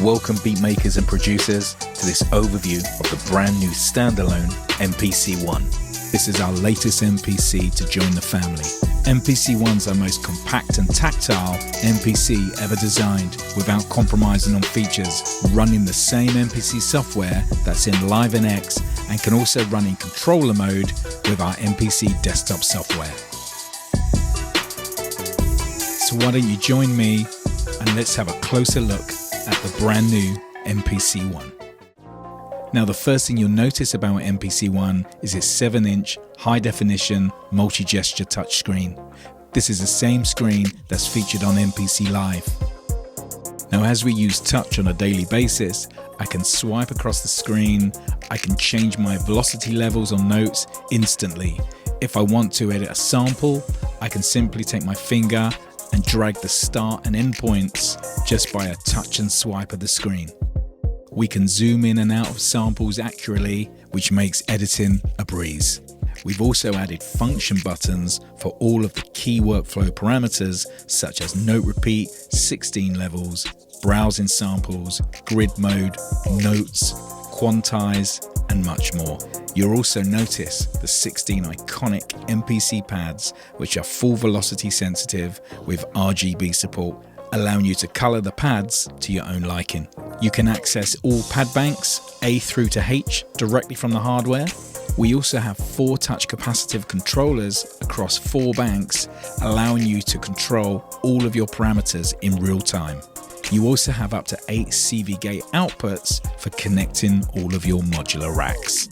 Welcome beatmakers and producers to this overview of the brand new standalone MPC One. This is our latest MPC to join the family. MPC One's our most compact and tactile MPC ever designed without compromising on features, running the same MPC software that's in Live NX and can also run in controller mode with our MPC desktop software. So why don't you join me and let's have a closer look at the brand new MPC One. Now the first thing you'll notice about MPC One is its 7-inch high-definition multi-gesture touchscreen. This is the same screen that's featured on MPC Live. Now as we use touch on a daily basis, I can swipe across the screen, I can change my velocity levels on notes instantly. If I want to edit a sample, I can simply take my finger and drag the start and end points just by a touch and swipe of the screen. We can zoom in and out of samples accurately, which makes editing a breeze. We've also added function buttons for all of the key workflow parameters such as note repeat, 16 levels, browsing samples, grid mode, notes, quantize, and much more. You'll also notice the 16 iconic MPC pads, which are full velocity sensitive with RGB support, allowing you to color the pads to your own liking. You can access all pad banks, A through to H, directly from the hardware. We also have 4 touch capacitive controllers across 4 banks, allowing you to control all of your parameters in real time. You also have up to 8 CV gate outputs for connecting all of your modular racks.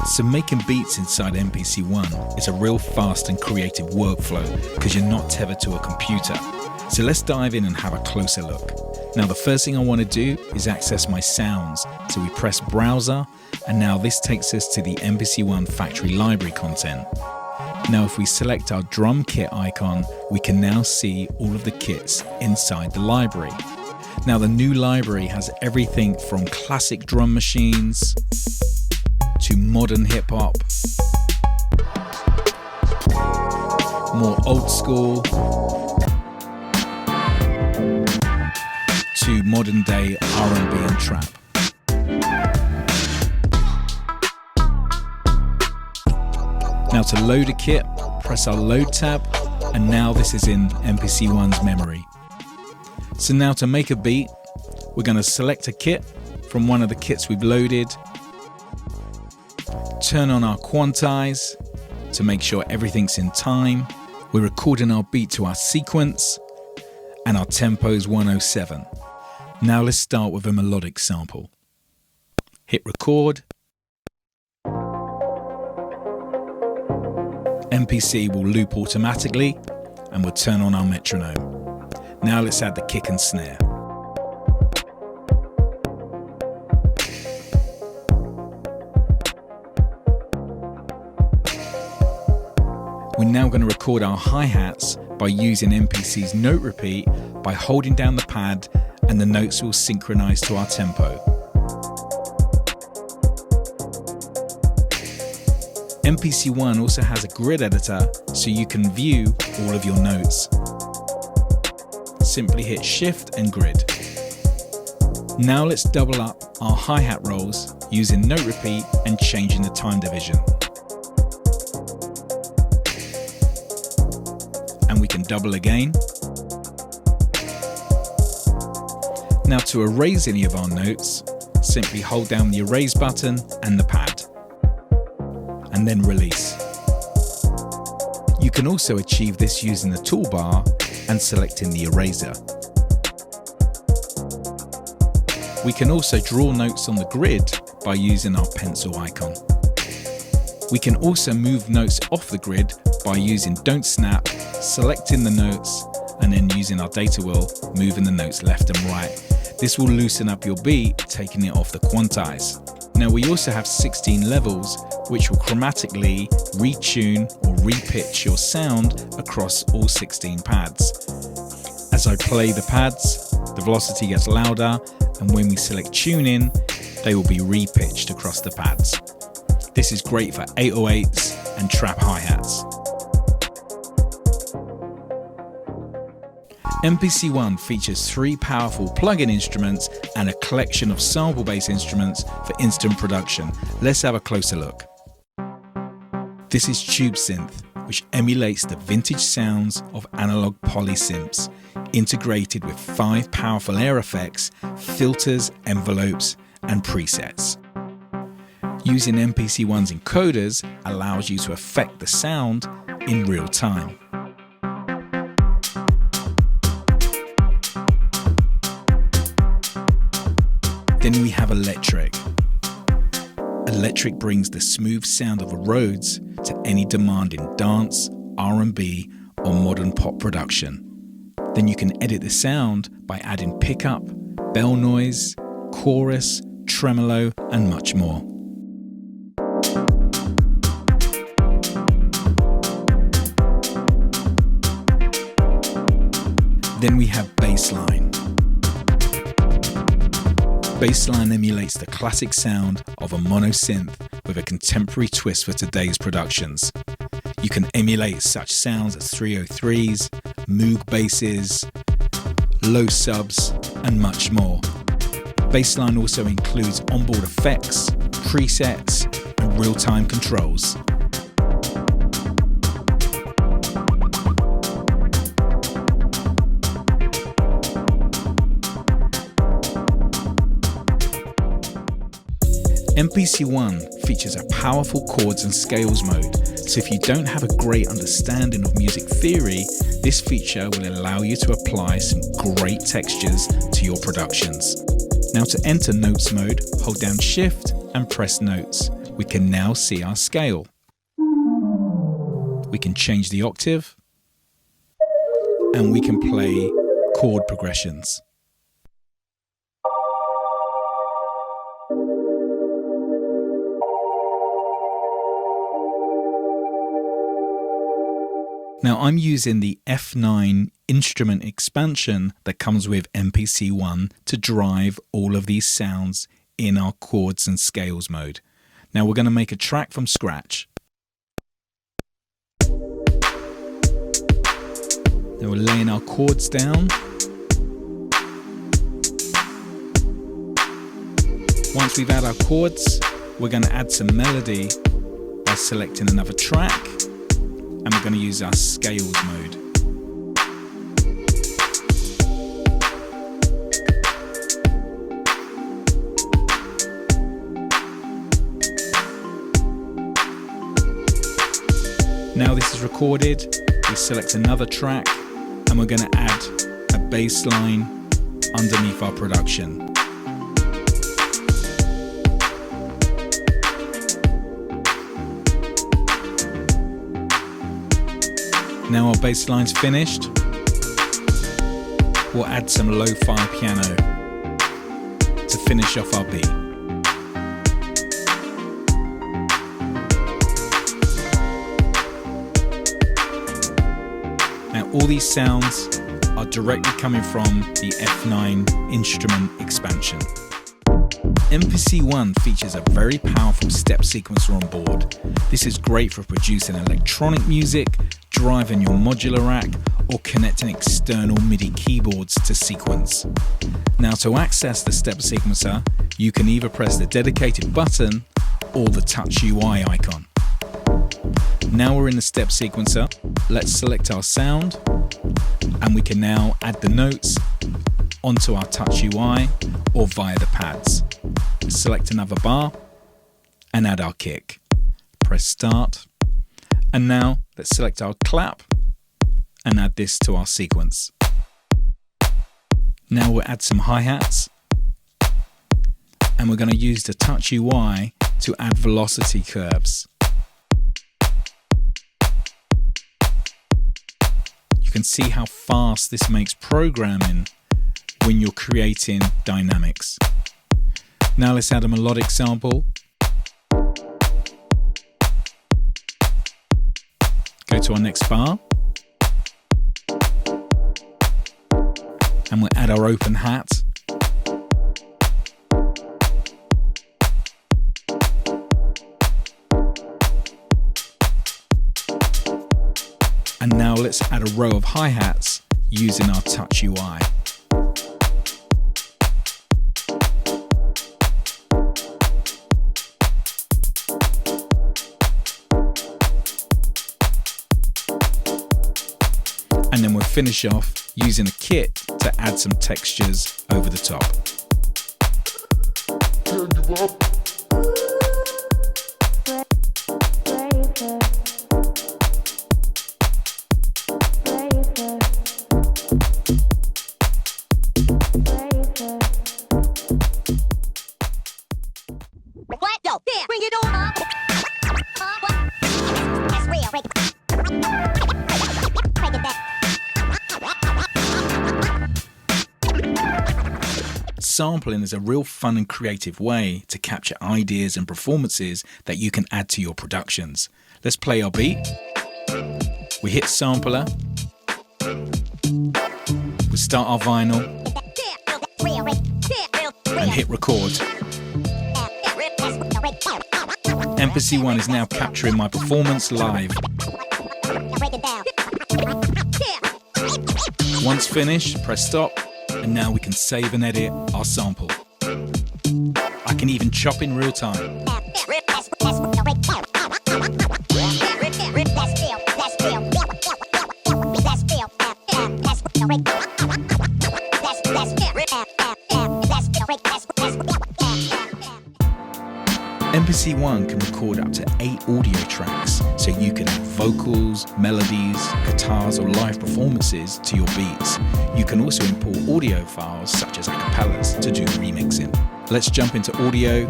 So making beats inside MPC One is a real fast and creative workflow because you're not tethered to a computer. So let's dive in and have a closer look. Now the first thing I want to do is access my sounds. So we press browser and now this takes us to the MPC One factory library content. Now if we select our drum kit icon, we can now see all of the kits inside the library. Now the new library has everything from classic drum machines to modern hip hop, more old school, to modern day R&B and trap. Now to load a kit, press our load tab, and now this is in MPC One's memory. So now to make a beat, we're going to select a kit from one of the kits we've loaded, turn on our quantize to make sure everything's in time. We're recording our beat to our sequence and our tempo is 107. Now let's start with a melodic sample. Hit record. MPC will loop automatically and we'll turn on our metronome. Now let's add the kick and snare. We're now going to record our hi-hats by using MPC's note repeat by holding down the pad and the notes will synchronize to our tempo. MPC One also has a grid editor so you can view all of your notes. Simply hit Shift and Grid. Now let's double up our hi-hat rolls using note repeat and changing the time division. And we can double again. Now to erase any of our notes, simply hold down the erase button and the pad, and then release. You can also achieve this using the toolbar and selecting the eraser. We can also draw notes on the grid by using our pencil icon. We can also move notes off the grid by using Don't Snap, selecting the notes, and then using our data wheel, moving the notes left and right. This will loosen up your beat, taking it off the quantize. Now we also have 16 levels, which will chromatically retune or repitch your sound across all 16 pads. As I play the pads, the velocity gets louder, and when we select tune in, they will be repitched across the pads. This is great for 808s and trap hi-hats. MPC One features 3 powerful plug-in instruments and a collection of sample-based instruments for instant production. Let's have a closer look. This is Tube Synth, which emulates the vintage sounds of analog polysynths, integrated with 5 powerful air effects, filters, envelopes, and presets. Using MPC One's encoders allows you to affect the sound in real time. Then we have Electric. Electric brings the smooth sound of a Rhodes to any demanding dance, R&B, or modern pop production. Then you can edit the sound by adding pickup, bell noise, chorus, tremolo, and much more. Then we have Bassline. Bassline emulates the classic sound of a mono-synth with a contemporary twist for today's productions. You can emulate such sounds as 303s, Moog basses, low subs, and much more. Bassline also includes onboard effects, presets, and real-time controls. MPC One features a powerful chords and scales mode, so if you don't have a great understanding of music theory, this feature will allow you to apply some great textures to your productions. Now to enter notes mode, hold down Shift and press notes. We can now see our scale. We can change the octave, and we can play chord progressions. Now I'm using the F9 instrument expansion that comes with MPC One to drive all of these sounds in our chords and scales mode. Now we're going to make a track from scratch. Now we're laying our chords down. Once we've added our chords, we're going to add some melody by selecting another track. And we're going to use our scales mode. Now this is recorded, we select another track and we're going to add a bass line underneath our production. Now our bass line's finished, we'll add some lo-fi piano to finish off our beat. Now all these sounds are directly coming from the F9 instrument expansion. MPC One features a very powerful step sequencer on board. This is great for producing electronic music, driving your modular rack, or connecting external MIDI keyboards to sequence. Now to access the step sequencer, you can either press the dedicated button or the touch UI icon. Now we're in the step sequencer, let's select our sound, and we can now add the notes onto our touch UI or via the pads. Select another bar and add our kick. Press start. And now let's select our clap and add this to our sequence. Now we'll add some hi-hats and we're going to use the touch UI to add velocity curves. You can see how fast this makes programming when you're creating dynamics. Now let's add a melodic sample. Go to our next bar. And we'll add our open hat. And now let's add a row of hi-hats using our touch UI. And then we'll finish off using a kit to add some textures over the top. Sampling is a real fun and creative way to capture ideas and performances that you can add to your productions. Let's play our beat. We hit sampler. We start our vinyl and hit record. MPC One is now capturing my performance live. Once finished, press stop. And now we can save and edit our sample. I can even chop in real time. MPC One can record up to 8 audio tracks, so you can add vocals, melodies, guitars or live performances to your beats. You can also import audio files such as acapellas to do remixing. Let's jump into audio,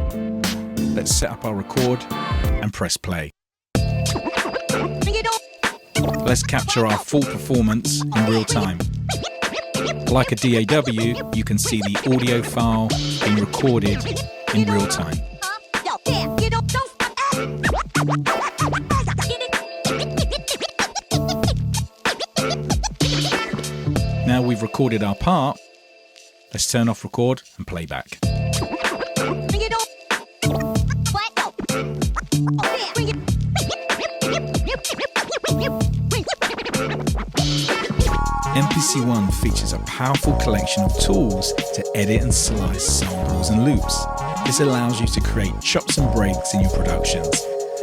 let's set up our record and press play. Let's capture our full performance in real time. Like a DAW, you can see the audio file being recorded in real time. Now we've recorded our part, let's turn off record and play back. MPC One features a powerful collection of tools to edit and slice samples and loops. This allows you to create chops and breaks in your productions.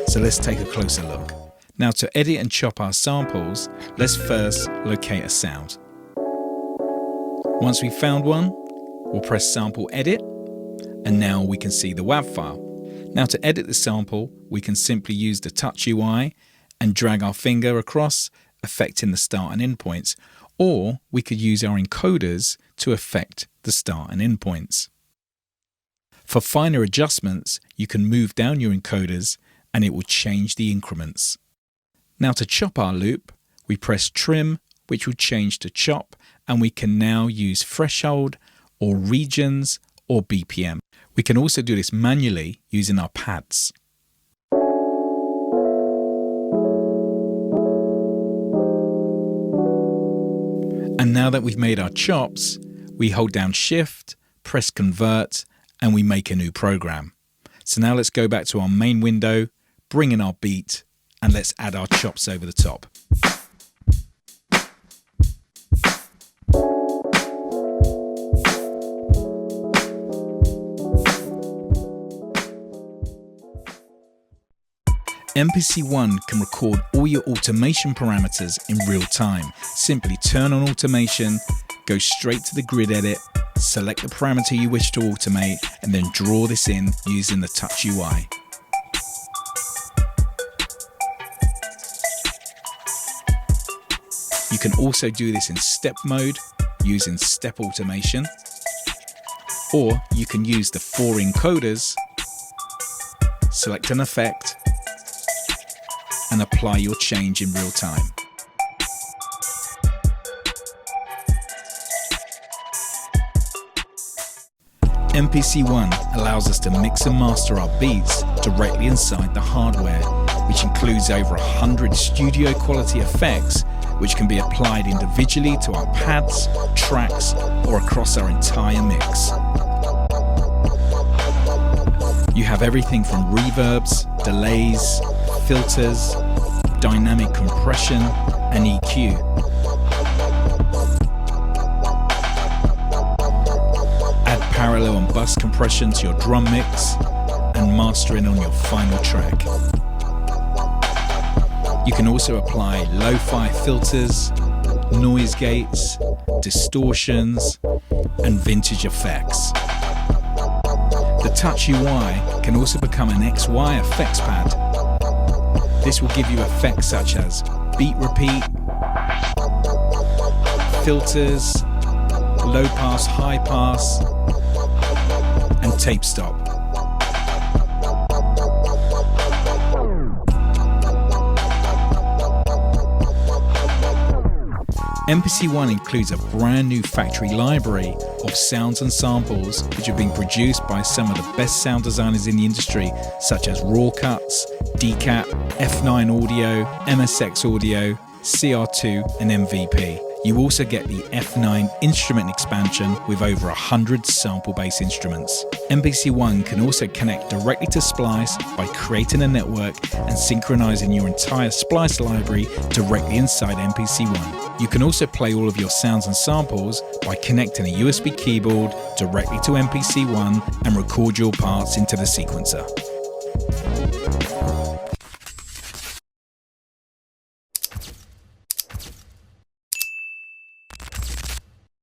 So let's take a closer look. Now to edit and chop our samples, let's first locate a sound. Once we've found one, we'll press sample edit, and now we can see the WAV file. Now to edit the sample, we can simply use the touch UI and drag our finger across, affecting the start and end points, or we could use our encoders to affect the start and end points. For finer adjustments, you can move down your encoders and it will change the increments. Now to chop our loop, we press trim, which will change to chop, and we can now use threshold or regions or BPM. We can also do this manually using our pads. And now that we've made our chops, we hold down Shift, press Convert, and we make a new program. So now let's go back to our main window, bring in our beat, and let's add our chops over the top. MPC One can record all your automation parameters in real time. Simply turn on automation, go straight to the grid edit, select the parameter you wish to automate, and then draw this in using the touch UI. You can also do this in step mode using step automation, or you can use the 4 encoders, select an effect, and apply your change in real time. MPC One allows us to mix and master our beats directly inside the hardware, which includes over 100 studio quality effects which can be applied individually to our pads, tracks, or across our entire mix. You have everything from reverbs, delays, filters, dynamic compression, and EQ. robust compression to your drum mix, and mastering on your final track. You can also apply lo-fi filters, noise gates, distortions, and vintage effects. The Touch UI can also become an XY effects pad. This will give you effects such as beat repeat, filters, low pass, high pass, and tape stop. MPC One includes a brand new factory library of sounds and samples which have been produced by some of the best sound designers in the industry, such as Raw Cuts, Decap, F9 Audio, MSX Audio, CR2 and MVP. You also get the F9 instrument expansion with over 100 sample-based instruments. MPC One can also connect directly to Splice by creating a network and synchronizing your entire Splice library directly inside MPC One. You can also play all of your sounds and samples by connecting a USB keyboard directly to MPC One and record your parts into the sequencer.